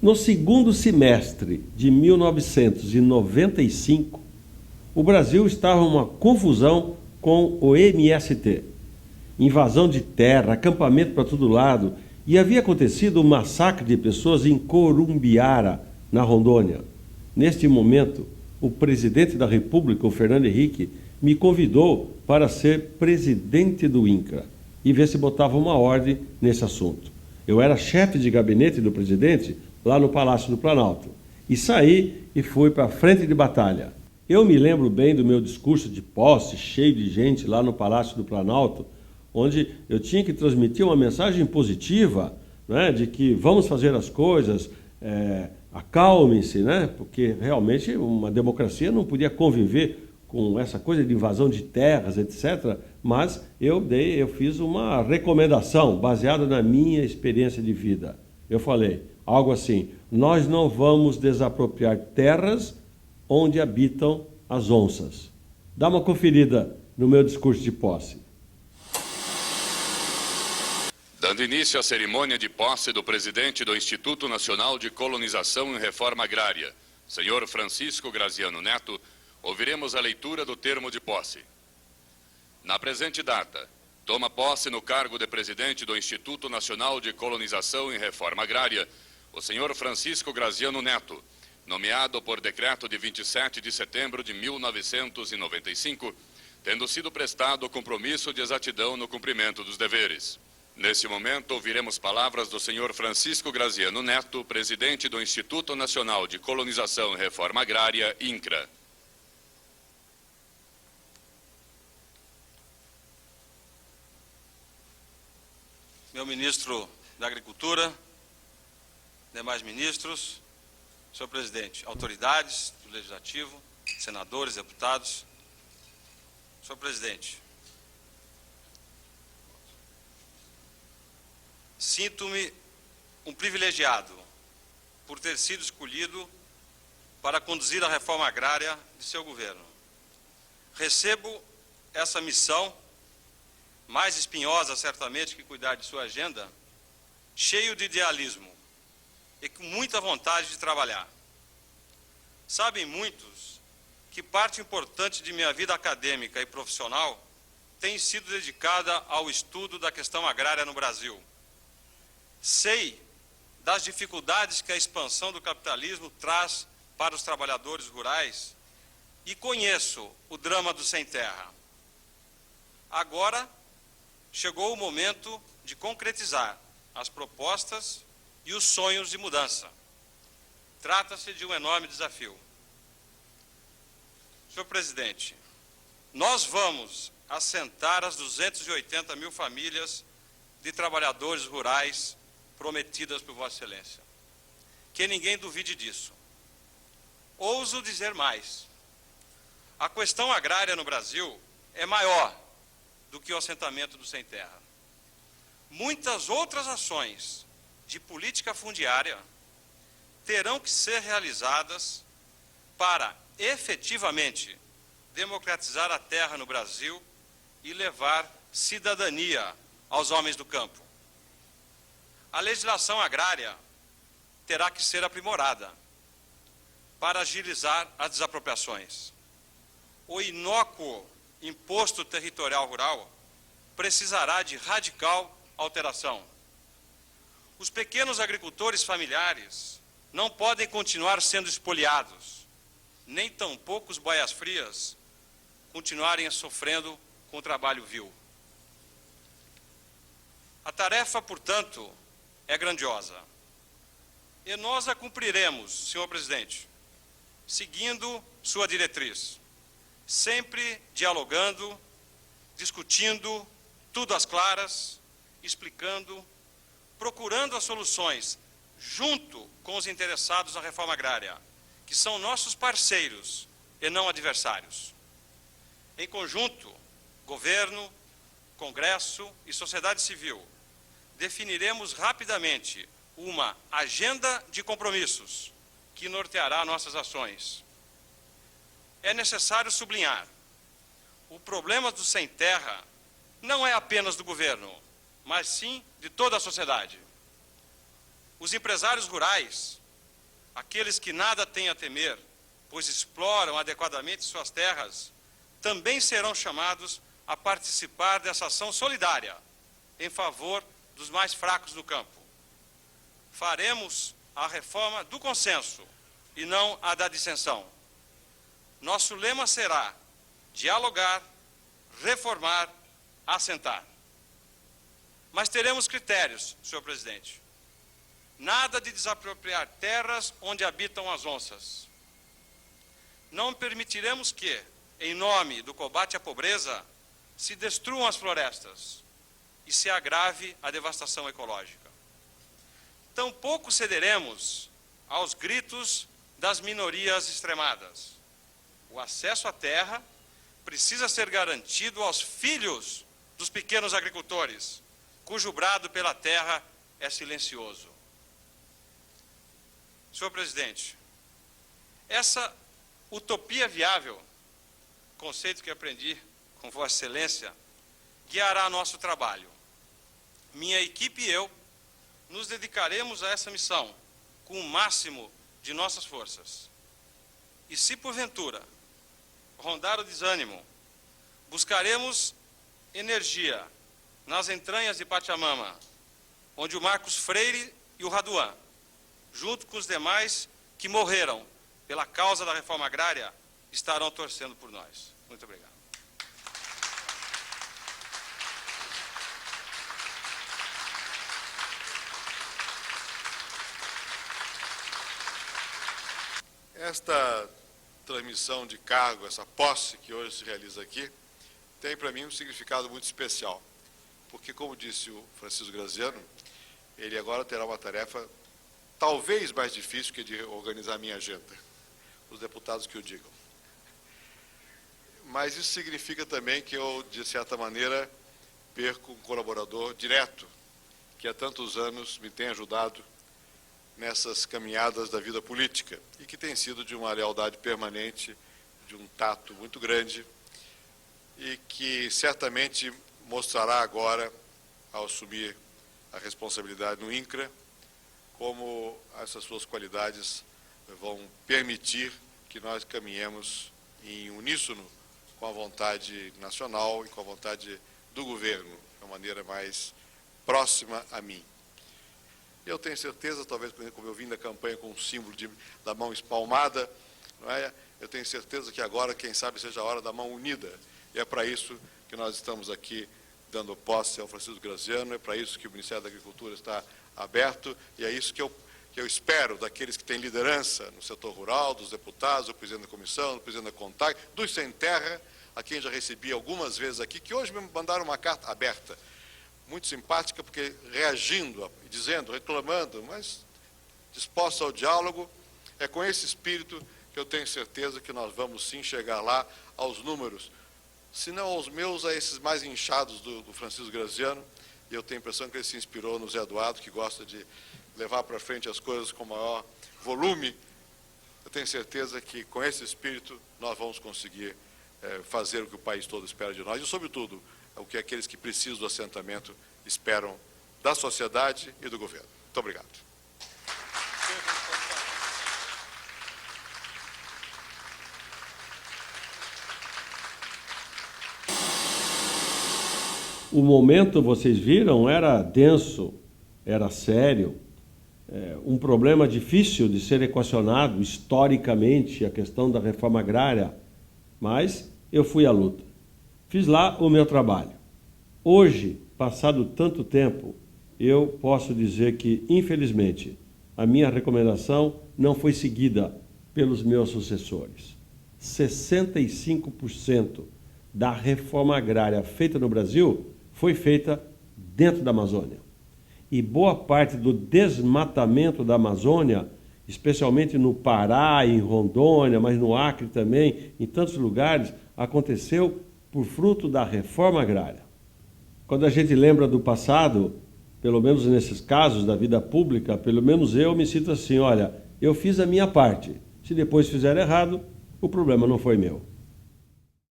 No segundo semestre de 1995, o Brasil estava em uma confusão com o MST. Invasão de terra, acampamento para todo lado, e havia acontecido um massacre de pessoas em Corumbiara, na Rondônia. Neste momento, o presidente da República, o Fernando Henrique, me convidou para ser presidente do INCRA e ver se botava uma ordem nesse assunto. Eu era chefe de gabinete do presidente lá no Palácio do Planalto. E saí e fui para a frente de batalha. Eu me lembro bem do meu discurso de posse, cheio de gente lá no Palácio do Planalto, onde eu tinha que transmitir uma mensagem positiva, né, de que vamos fazer as coisas, acalmem-se, né, porque realmente uma democracia não podia conviver com essa coisa de invasão de terras, etc. Mas eu fiz uma recomendação baseada na minha experiência de vida. Eu falei algo assim: nós não vamos desapropriar terras onde habitam as onças. Dá uma conferida no meu discurso de posse. Dando início à cerimônia de posse do presidente do Instituto Nacional de Colonização e Reforma Agrária, senhor Francisco Graziano Neto, ouviremos a leitura do termo de posse. Na presente data, toma posse no cargo de presidente do Instituto Nacional de Colonização e Reforma Agrária o senhor Francisco Graziano Neto, nomeado por decreto de 27 de setembro de 1995, tendo sido prestado o compromisso de exatidão no cumprimento dos deveres. Neste momento, ouviremos palavras do senhor Francisco Graziano Neto, presidente do Instituto Nacional de Colonização e Reforma Agrária, INCRA. Meu ministro da Agricultura, demais ministros, senhor presidente, autoridades do Legislativo, senadores, deputados, senhor presidente, sinto-me um privilegiado por ter sido escolhido para conduzir a reforma agrária de seu governo. Recebo essa missão, mais espinhosa certamente que cuidar de sua agenda, cheio de idealismo e com muita vontade de trabalhar. Sabem muitos que parte importante de minha vida acadêmica e profissional tem sido dedicada ao estudo da questão agrária no Brasil. Sei das dificuldades que a expansão do capitalismo traz para os trabalhadores rurais e conheço o drama do sem terra. Agora chegou o momento de concretizar as propostas e os sonhos de mudança. Trata-se de um enorme desafio. Senhor presidente, nós vamos assentar as 280 mil famílias de trabalhadores rurais prometidas por Vossa Excelência. Que ninguém duvide disso. Ouso dizer mais. A questão agrária no Brasil é maior do que o assentamento do sem terra. Muitas outras ações de política fundiária terão que ser realizadas para efetivamente democratizar a terra no Brasil e levar cidadania aos homens do campo. A legislação agrária terá que ser aprimorada para agilizar as desapropriações. O inócuo Imposto Territorial Rural precisará de radical alteração. Os pequenos agricultores familiares não podem continuar sendo espoliados, nem tampouco os boias-frias continuarem sofrendo com o trabalho vil. A tarefa, portanto, é grandiosa. E nós a cumpriremos, senhor presidente, seguindo sua diretriz, sempre dialogando, discutindo, tudo às claras, explicando, procurando as soluções junto com os interessados na reforma agrária, que são nossos parceiros e não adversários. Em conjunto, governo, Congresso e sociedade civil, definiremos rapidamente uma agenda de compromissos que norteará nossas ações. É necessário sublinhar: o problema do sem terra não é apenas do governo, mas sim de toda a sociedade. Os empresários rurais aqueles que nada têm a temer, pois exploram adequadamente suas terras, também serão chamados a participar dessa ação solidária em favor dos mais fracos do campo. Faremos a reforma do consenso e não a da dissensão. Nosso lema será dialogar, reformar, assentar. Mas teremos critérios, senhor presidente. Nada de desapropriar terras onde habitam as onças. Não permitiremos que, em nome do combate à pobreza, se destruam as florestas e se agrave a devastação ecológica. Tampouco cederemos aos gritos das minorias extremadas. O acesso à terra precisa ser garantido aos filhos dos pequenos agricultores, cujo brado pela terra é silencioso. Senhor presidente, essa utopia viável, conceito que aprendi com Vossa Excelência, guiará nosso trabalho. Minha equipe e eu nos dedicaremos a essa missão com o máximo de nossas forças. E se porventura rondar o desânimo, buscaremos energia nas entranhas de Pachamama, onde o Marcos Freire e o Raduan, junto com os demais que morreram pela causa da reforma agrária, estarão torcendo por nós. Muito obrigado. Esta transmissão de cargo, essa posse que hoje se realiza aqui, tem para mim um significado muito especial, porque, como disse o Francisco Graziano, ele agora terá uma tarefa talvez mais difícil que de organizar a minha agenda, os deputados que o digam. Mas isso significa também que eu, de certa maneira, perco um colaborador direto, que há tantos anos me tem ajudado nessas caminhadas da vida política e que tem sido de uma lealdade permanente, de um tato muito grande e que certamente mostrará agora, ao assumir a responsabilidade no INCRA, como essas suas qualidades vão permitir que nós caminhemos em uníssono com a vontade nacional e com a vontade do governo, de uma maneira mais próxima a mim. Eu tenho certeza, talvez como eu vim da campanha com o símbolo da mão espalmada, não é? Eu tenho certeza que agora, quem sabe, seja a hora da mão unida. E é para isso que nós estamos aqui dando posse ao Francisco Graziano, é para isso que o Ministério da Agricultura está aberto, e é isso que eu espero daqueles que têm liderança no setor rural, dos deputados, do presidente da comissão, do presidente da CONTAG, dos sem terra, a quem já recebi algumas vezes aqui, que hoje me mandaram uma carta aberta, muito simpática, porque reagindo, dizendo, reclamando, mas disposta ao diálogo, é com esse espírito que eu tenho certeza que nós vamos sim chegar lá aos números, se não aos meus, a esses mais inchados do Francisco Graziano, e eu tenho a impressão que ele se inspirou no Zé Eduardo, que gosta de levar para frente as coisas com maior volume. Eu tenho certeza que com esse espírito nós vamos conseguir fazer o que o país todo espera de nós, e sobretudo o que aqueles que precisam do assentamento esperam da sociedade e do governo. Muito obrigado. O momento, vocês viram, era denso, era sério, um problema difícil de ser equacionado historicamente, a questão da reforma agrária, mas eu fui à luta. Fiz lá o meu trabalho. Hoje, passado tanto tempo, eu posso dizer que, infelizmente, a minha recomendação não foi seguida pelos meus sucessores. 65% da reforma agrária feita no Brasil foi feita dentro da Amazônia. E boa parte do desmatamento da Amazônia, especialmente no Pará, em Rondônia, mas no Acre também, em tantos lugares, aconteceu por fruto da reforma agrária. Quando a gente lembra do passado, pelo menos nesses casos da vida pública, pelo menos eu me sinto assim, olha, eu fiz a minha parte. Se depois fizer errado, o problema não foi meu.